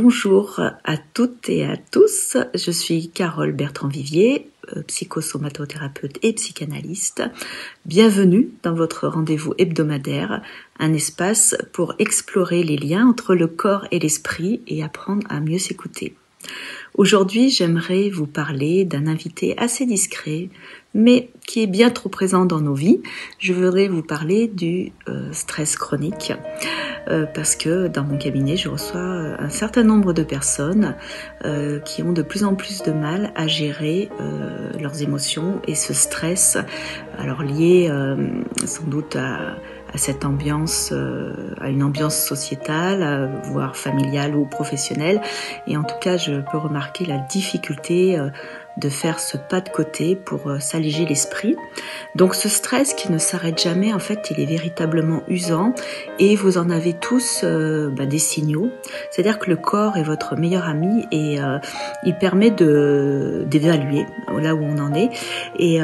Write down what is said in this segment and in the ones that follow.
Bonjour à toutes et à tous, je suis Carole Bertrand-Vivier, psychosomatothérapeute et psychanalyste. Bienvenue dans votre rendez-vous hebdomadaire, un espace pour explorer les liens entre le corps et l'esprit et apprendre à mieux s'écouter. Aujourd'hui, j'aimerais vous parler d'un invité assez discret, mais qui est bien trop présent dans nos vies. Je voudrais vous parler du stress chronique, parce que dans mon cabinet, je reçois un certain nombre de personnes qui ont de plus en plus de mal à gérer leurs émotions et ce stress, alors lié sans doute à cette ambiance, à une ambiance sociétale, voire familiale ou professionnelle. Et en tout cas, je peux remarquer la difficulté de faire ce pas de côté pour s'alléger l'esprit. Donc ce stress qui ne s'arrête jamais, en fait, il est véritablement usant et vous en avez tous des signaux. C'est-à-dire que le corps est votre meilleur ami et il permet d'évaluer là où on en est. Et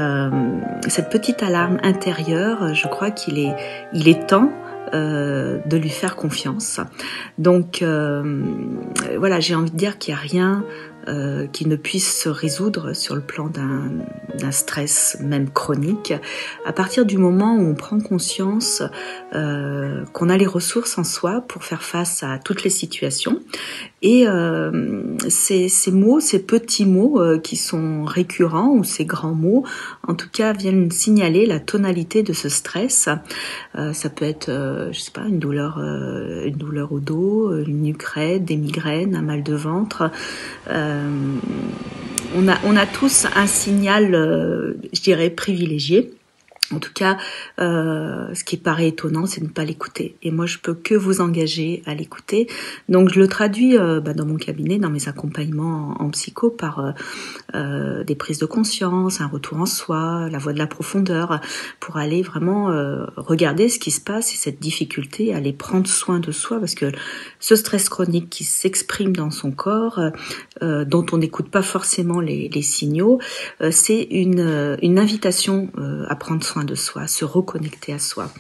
cette petite alarme intérieure, je crois qu'il est temps de lui faire confiance. Donc voilà, j'ai envie de dire qu'il n'y a rien qui ne puisse se résoudre sur le plan d'un stress même chronique à partir du moment où on prend conscience qu'on a les ressources en soi pour faire face à toutes les situations. Et ces mots, ces petits mots qui sont récurrents ou ces grands mots, en tout cas, viennent signaler la tonalité de ce stress. Ça peut être, je sais pas, une douleur au dos, une nuque raide, des migraines, un mal de ventre. On a tous un signal, je dirais, privilégié. En tout cas, ce qui paraît étonnant, c'est de ne pas l'écouter. Et moi, je peux que vous engager à l'écouter. Donc, je le traduis dans mon cabinet, dans mes accompagnements en psycho, par des prises de conscience, un retour en soi, la voie de la profondeur, pour aller vraiment regarder ce qui se passe et cette difficulté, aller prendre soin de soi, parce que ce stress chronique qui s'exprime dans son corps, dont on n'écoute pas forcément les signaux, c'est une invitation à prendre soin de soi, se reconnecter à soi.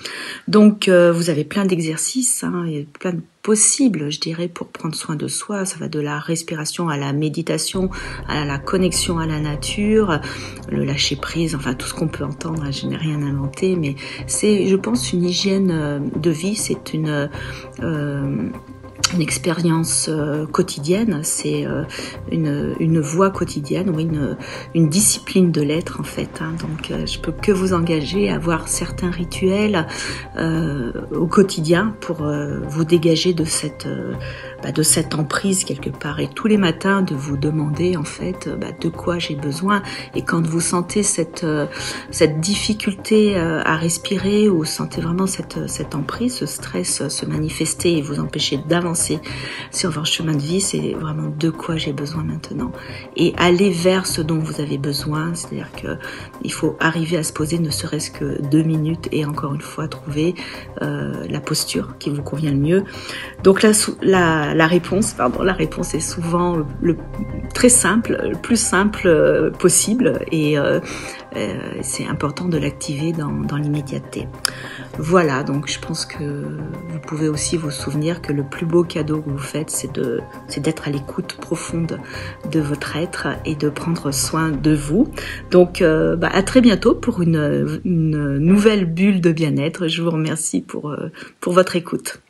Donc vous avez plein d'exercices, et plein de possibles, je dirais, pour prendre soin de soi. Ça va de la respiration à la méditation, à la connexion à la nature, le lâcher prise, enfin tout ce qu'on peut entendre. Je n'ai rien inventé, mais c'est, je pense, une hygiène de vie. C'est une expérience quotidienne, c'est une voie quotidienne, ou une discipline de l'être en fait. Donc je peux que vous engager à avoir certains rituels au quotidien pour vous dégager de cette emprise quelque part, et tous les matins de vous demander en fait de quoi j'ai besoin. Et quand vous sentez cette difficulté à respirer, ou sentez vraiment cette emprise, ce stress se manifester et vous empêcher d'avancer sur votre chemin de vie, c'est vraiment de quoi j'ai besoin maintenant, et aller vers ce dont vous avez besoin. C'est-à-dire que il faut arriver à se poser ne serait-ce que 2 minutes, et encore une fois trouver la posture qui vous convient le mieux. Donc la réponse est souvent très simple, le plus simple possible, et c'est important de l'activer dans l'immédiateté. Voilà, donc je pense que vous pouvez aussi vous souvenir que le plus beau cadeau que vous faites, c'est d'être à l'écoute profonde de votre être et de prendre soin de vous. Donc à très bientôt pour une nouvelle bulle de bien-être. Je vous remercie pour votre écoute.